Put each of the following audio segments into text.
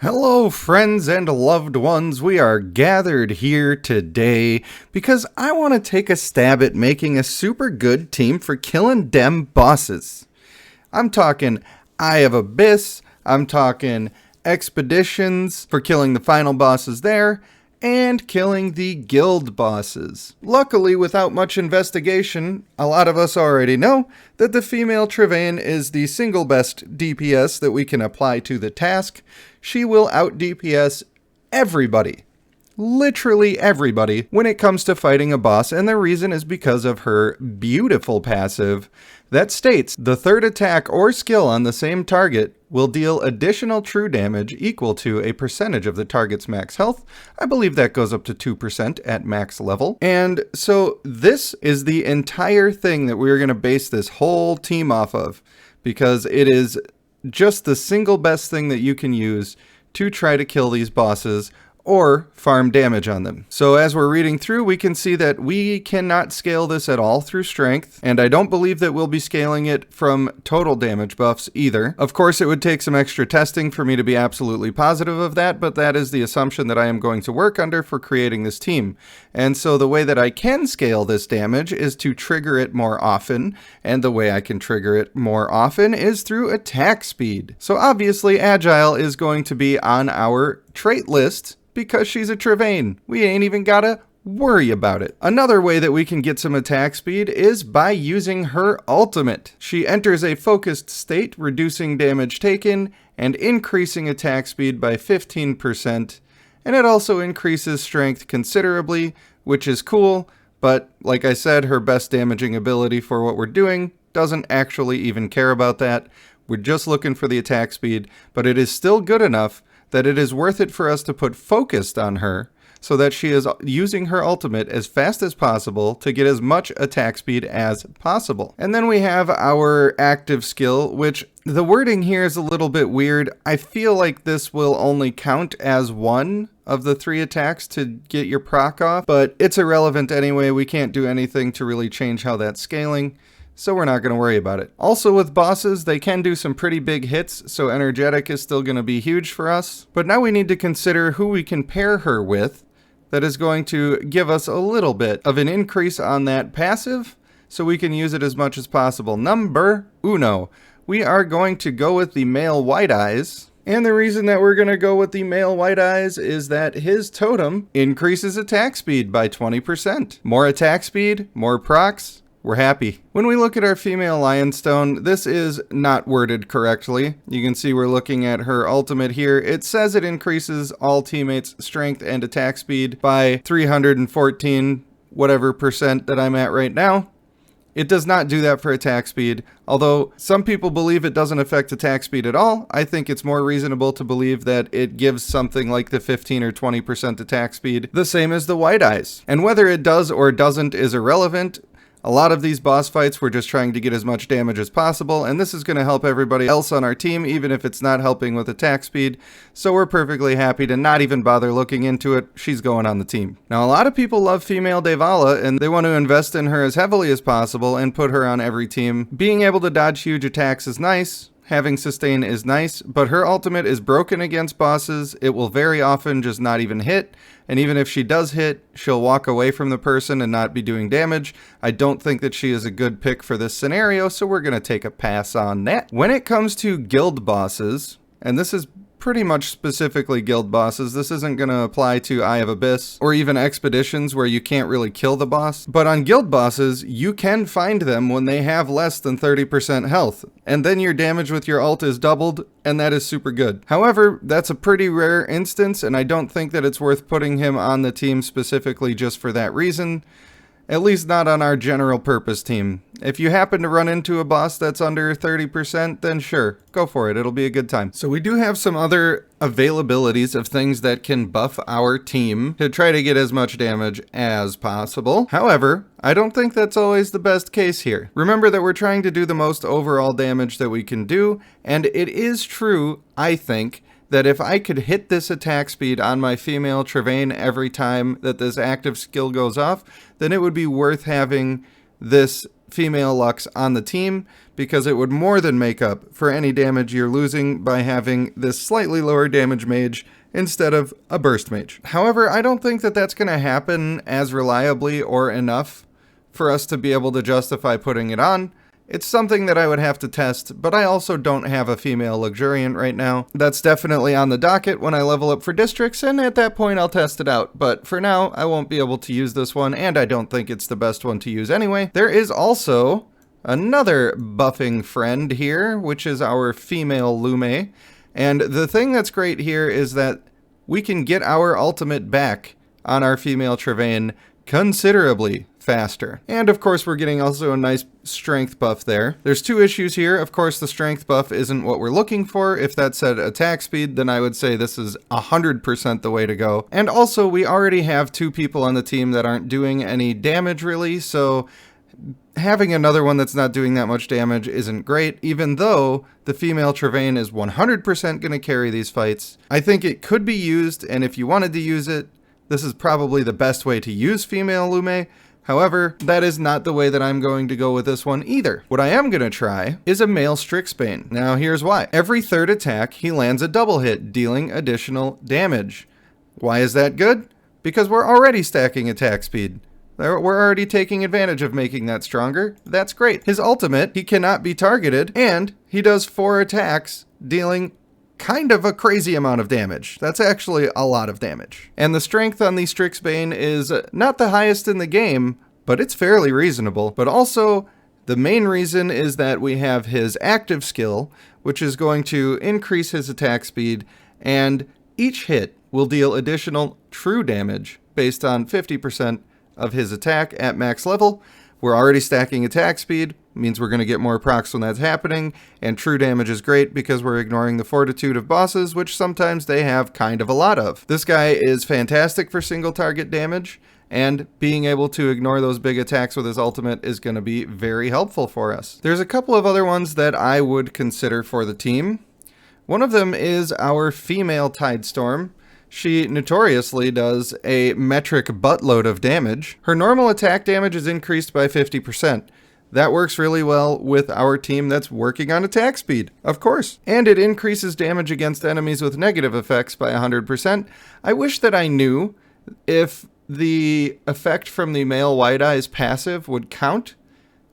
Hello, friends and loved ones. We are gathered here today because I want to take a stab at making a super good team for killing dem bosses. I'm talking Eye of Abyss, I'm talking expeditions for killing the final bosses there, and killing the guild bosses. Luckily, without much investigation, a lot of us already know that the Female Travain is the single best DPS that we can apply to the task. She will out DPS everybody. Literally everybody when it comes to fighting a boss, and the reason is because of her beautiful passive that states the third attack or skill on the same target will deal additional true damage equal to a percentage of the target's max health. I believe that goes up to 2% at max level. And so this is the entire thing that we're going to base this whole team off of, because it is just the single best thing that you can use to try to kill these bosses or farm damage on them. So as we're reading through, we can see that we cannot scale this at all through strength, and I don't believe that we'll be scaling it from total damage buffs either. Of course, it would take some extra testing for me to be absolutely positive of that, but that is the assumption that I am going to work under for creating this team. And so the way that I can scale this damage is to trigger it more often, and the way I can trigger it more often is through attack speed. So obviously, Agile is going to be on our trait list, because she's a Trevain. We ain't even gotta worry about it. Another way that we can get some attack speed is by using her ultimate. She enters a focused state, reducing damage taken and increasing attack speed by 15%. And it also increases strength considerably, which is cool, but like I said, her best damaging ability for what we're doing doesn't actually even care about that. We're just looking for the attack speed, but it is still good enough that it is worth it for us to put focused on her so that she is using her ultimate as fast as possible to get as much attack speed as possible. And then we have our active skill, which the wording here is a little bit weird. I feel like this will only count as one of the 3 attacks to get your proc off, but it's irrelevant anyway. We can't do anything to really change how that's scaling, so we're not going to worry about it. Also with bosses, they can do some pretty big hits, so energetic is still going to be huge for us. But now we need to consider who we can pair her with that is going to give us a little bit of an increase on that passive, so we can use it as much as possible. Number uno, we are going to go with the male White Eyes. And the reason that we're going to go with the male White Eyes is that his totem increases attack speed by 20%. More attack speed, more procs. We're happy. When we look at our female Lionstone, this is not worded correctly. You can see we're looking at her ultimate here. It says it increases all teammates' strength and attack speed by 314 whatever percent that I'm at right now. It does not do that for attack speed. Although some people believe it doesn't affect attack speed at all, I think it's more reasonable to believe that it gives something like the 15 or 20% attack speed, the same as the White Eyes. And whether it does or doesn't is irrelevant. A lot of these boss fights, we're just trying to get as much damage as possible, and this is going to help everybody else on our team, even if it's not helping with attack speed, so we're perfectly happy to not even bother looking into it. She's going on the team. Now, a lot of people love Female Devala, and they want to invest in her as heavily as possible and put her on every team. Being able to dodge huge attacks is nice. Having sustain is nice, but her ultimate is broken against bosses. It will very often just not even hit, and even if she does hit, she'll walk away from the person and not be doing damage. I don't think that she is a good pick for this scenario, so we're going to take a pass on that. When it comes to guild bosses, and this is pretty much specifically guild bosses. This isn't going to apply to Eye of Abyss or even expeditions where you can't really kill the boss. But on guild bosses, you can find them when they have less than 30% health. And then your damage with your ult is doubled, and that is super good. However, that's a pretty rare instance, and I don't think that it's worth putting him on the team specifically just for that reason. At least not on our general purpose team. If you happen to run into a boss that's under 30%, then sure, go for it. It'll be a good time. So we do have some other availabilities of things that can buff our team to try to get as much damage as possible. However, I don't think that's always the best case here. Remember that we're trying to do the most overall damage that we can do, and it is true, I think, that if I could hit this attack speed on my Female Travain every time that this active skill goes off, then it would be worth having this female Lux on the team because it would more than make up for any damage you're losing by having this slightly lower damage mage instead of a burst mage. However, I don't think that that's going to happen as reliably or enough for us to be able to justify putting it on. It's something that I would have to test, but I also don't have a female luxuriant right now. That's definitely on the docket when I level up for districts, and at that point I'll test it out. But for now, I won't be able to use this one, and I don't think it's the best one to use anyway. There is also another buffing friend here, which is our female Lume. And the thing that's great here is that we can get our ultimate back on our female Trevain considerably faster. And of course, we're getting also a nice strength buff there. There's two issues here. Of course, the strength buff isn't what we're looking for. If that said attack speed, then I would say this is 100% the way to go. And also, we already have two people on the team that aren't doing any damage really, so having another one that's not doing that much damage isn't great, even though the female Trevain is 100% going to carry these fights. I think it could be used, and if you wanted to use it, this is probably the best way to use female Lume. However, that is not the way that I'm going to go with this one either. What I am going to try is a male Strixbane. Now here's why. Every third attack, he lands a double hit, dealing additional damage. Why is that good? Because we're already stacking attack speed. We're already taking advantage of making that stronger. That's great. His ultimate, he cannot be targeted, and he does 4 attacks, dealing kind of a crazy amount of damage. That's actually a lot of damage. And the strength on the Strixbane is not the highest in the game, but it's fairly reasonable. But also, the main reason is that we have his active skill, which is going to increase his attack speed, and each hit will deal additional true damage based on 50% of his attack at max level. We're already stacking attack speed, means we're going to get more procs when that's happening, and true damage is great because we're ignoring the fortitude of bosses, which sometimes they have kind of a lot of. This guy is fantastic for single target damage, and being able to ignore those big attacks with his ultimate is going to be very helpful for us. There's a couple of other ones that I would consider for the team. One of them is our female Tidestorm. She notoriously does a metric buttload of damage. Her normal attack damage is increased by 50%. That works really well with our team that's working on attack speed, of course. And it increases damage against enemies with negative effects by 100%. I wish that I knew if the effect from the male Wide Eye's passive would count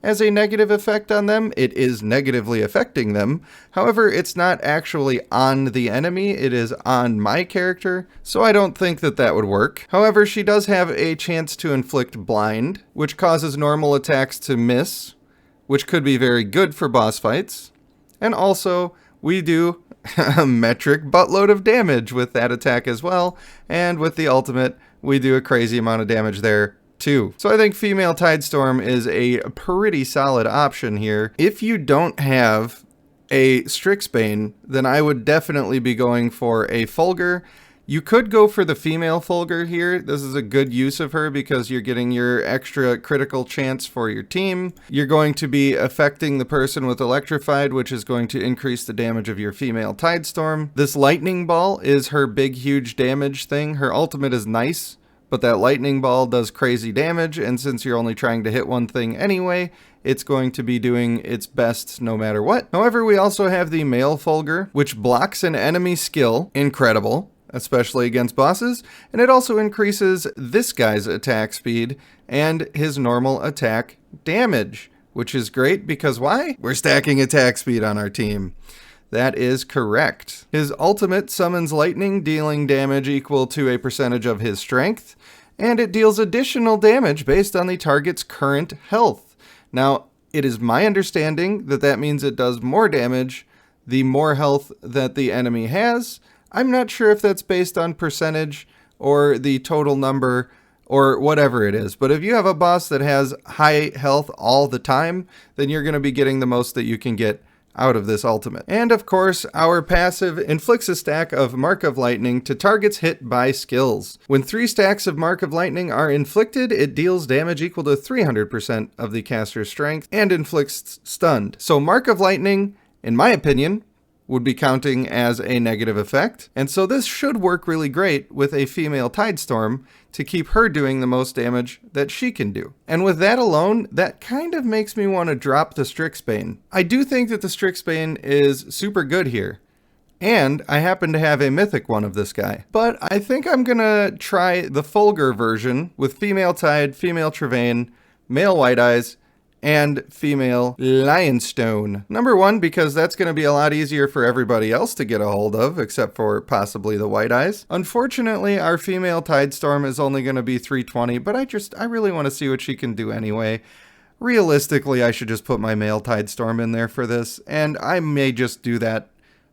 as a negative effect on them. It is negatively affecting them. However, it's not actually on the enemy, it is on my character, so I don't think that that would work. However, she does have a chance to inflict blind, which causes normal attacks to miss, which could be very good for boss fights. And also, we do a metric buttload of damage with that attack as well, and with the ultimate, we do a crazy amount of damage there too. So I think female Tidestorm is a pretty solid option here. If you don't have a Strixbane, then I would definitely be going for a Folger. You could go for the female Folger here. This is a good use of her because you're getting your extra critical chance for your team. You're going to be affecting the person with Electrified, which is going to increase the damage of your female Tidestorm. This Lightning Ball is her big, huge damage thing. Her ultimate is nice, but that lightning ball does crazy damage, and since you're only trying to hit one thing anyway, it's going to be doing its best no matter what. However, we also have the male Folger, which blocks an enemy skill. Incredible, especially against bosses, and it also increases this guy's attack speed and his normal attack damage, which is great because why? We're stacking attack speed on our team. That is correct. His ultimate summons lightning, dealing damage equal to a percentage of his strength, and it deals additional damage based on the target's current health. Now, it is my understanding that that means it does more damage the more health that the enemy has. I'm not sure if that's based on percentage or the total number or whatever it is, but if you have a boss that has high health all the time, then you're going to be getting the most that you can get out of this ultimate. And of course, our passive inflicts a stack of Mark of Lightning to targets hit by skills. When 3 stacks of Mark of Lightning are inflicted, it deals damage equal to 300% of the caster's strength and inflicts stunned. So Mark of Lightning, in my opinion, would be counting as a negative effect. And so this should work really great with a female Tidestorm to keep her doing the most damage that she can do. And with that alone, that kind of makes me want to drop the Strixbane. I do think that the Strixbane is super good here. And I happen to have a mythic one of this guy. But I think I'm gonna try the Folger version with female Tide, female Trevain, male White Eyes, and female Lionstone. Number one, because that's going to be a lot easier for everybody else to get a hold of, except for possibly the White Eyes. Unfortunately, our female Tidestorm is only going to be 320, but I really want to see what she can do anyway. Realistically, I should just put my male Tidestorm in there for this, and I may just do that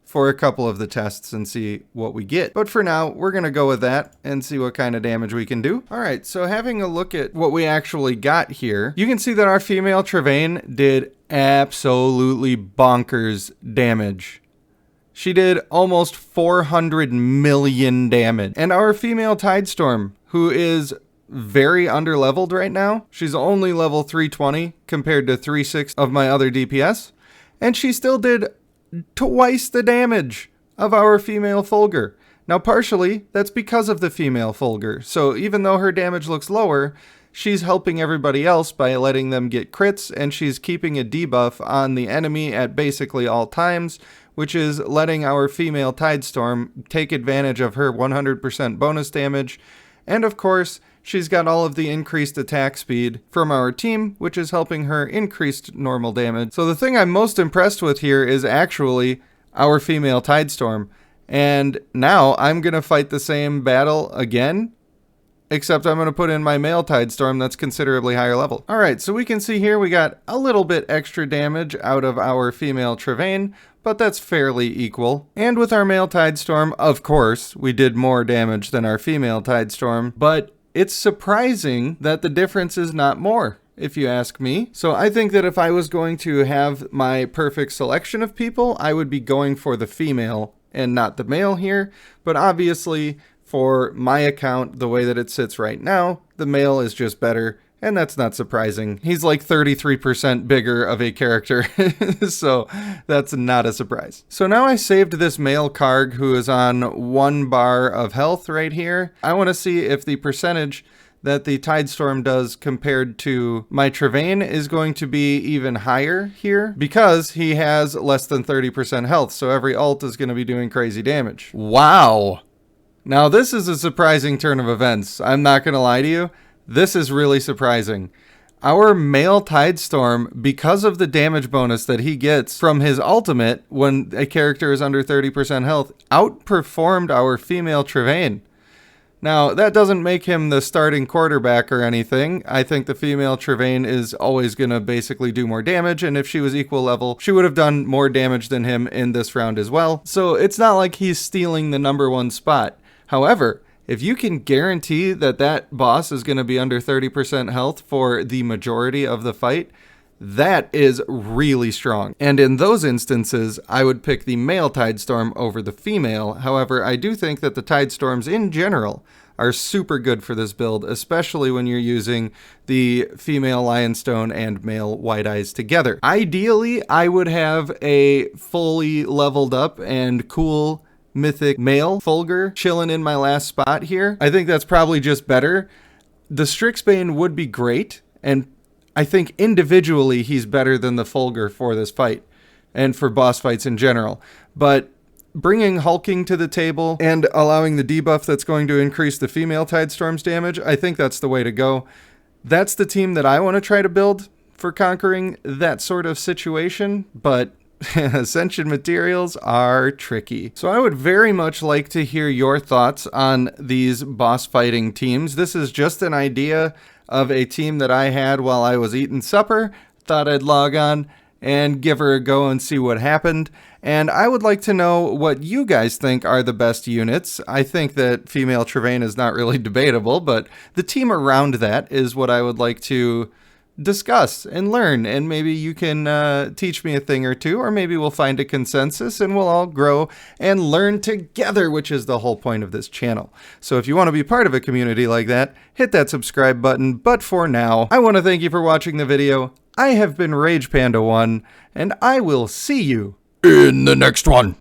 for a couple of the tests and see what we get. But for now, we're going to go with that and see what kind of damage we can do. All right, so having a look at what we actually got here, you can see that our female Trevain did absolutely bonkers damage. She did almost 400 million damage. And our female Tidestorm, who is very underleveled right now, she's only level 320 compared to 360 of my other DPS, and she still did twice the damage of our female Folger. Now partially that's because of the female Folger, so even though her damage looks lower, she's helping everybody else by letting them get crits, and she's keeping a debuff on the enemy at basically all times, which is letting our female Tidestorm take advantage of her 100% bonus damage. And of course, she's got all of the increased attack speed from our team, which is helping her increased normal damage. So the thing I'm most impressed with here is actually our female Tidestorm. And now I'm going to fight the same battle again, except I'm going to put in my male Tidestorm that's considerably higher level. All right, so we can see here we got a little bit extra damage out of our female Trevain, but that's fairly equal. And with our male Tidestorm, of course, we did more damage than our female Tidestorm, but it's surprising that the difference is not more, if you ask me. So I think that if I was going to have my perfect selection of people, I would be going for the female and not the male here. But obviously, for my account, the way that it sits right now, the male is just better. And that's not surprising. He's like 33% bigger of a character, so that's not a surprise. So now I saved this male Karg who is on 1 bar of health right here. I want to see if the percentage that the Tidestorm does compared to my Trevain is going to be even higher here, because he has less than 30% health, so every ult is going to be doing crazy damage. Wow! Now this is a surprising turn of events. I'm not going to lie to you. This is really surprising. Our male Tidestorm, because of the damage bonus that he gets from his ultimate when a character is under 30% health, outperformed our female Trevain. Now, that doesn't make him the starting quarterback or anything. I think the female Trevain is always going to basically do more damage, and if she was equal level, she would have done more damage than him in this round as well. So it's not like he's stealing the #1 spot. However, if you can guarantee that that boss is going to be under 30% health for the majority of the fight, that is really strong. And in those instances, I would pick the male Tidestorm over the female. However, I do think that the Tidestorms in general are super good for this build, especially when you're using the female Lionstone and male White Eyes together. Ideally, I would have a fully leveled up and cool mythic male Folger chilling in my last spot here. I think that's probably just better. The Strixbane would be great, and I think individually he's better than the Folger for this fight and for boss fights in general. But bringing hulking to the table and allowing the debuff that's going to increase the female Tidestorm's damage, I think that's the way to go. That's the team that I want to try to build for conquering that sort of situation, but Ascension materials are tricky. So I would very much like to hear your thoughts on these boss fighting teams. This is just an idea of a team that I had while I was eating supper. Thought I'd log on and give her a go and see what happened. And I would like to know what you guys think are the best units. I think that female Trevain is not really debatable, but the team around that is what I would like to discuss and learn, and maybe you can teach me a thing or two, or maybe we'll find a consensus and we'll all grow and learn together, which is the whole point of this channel. So if you want to be part of a community like that, hit that subscribe button. But for now, I want to thank you for watching the video. I have been RagePanda1, and I will see you in the next one.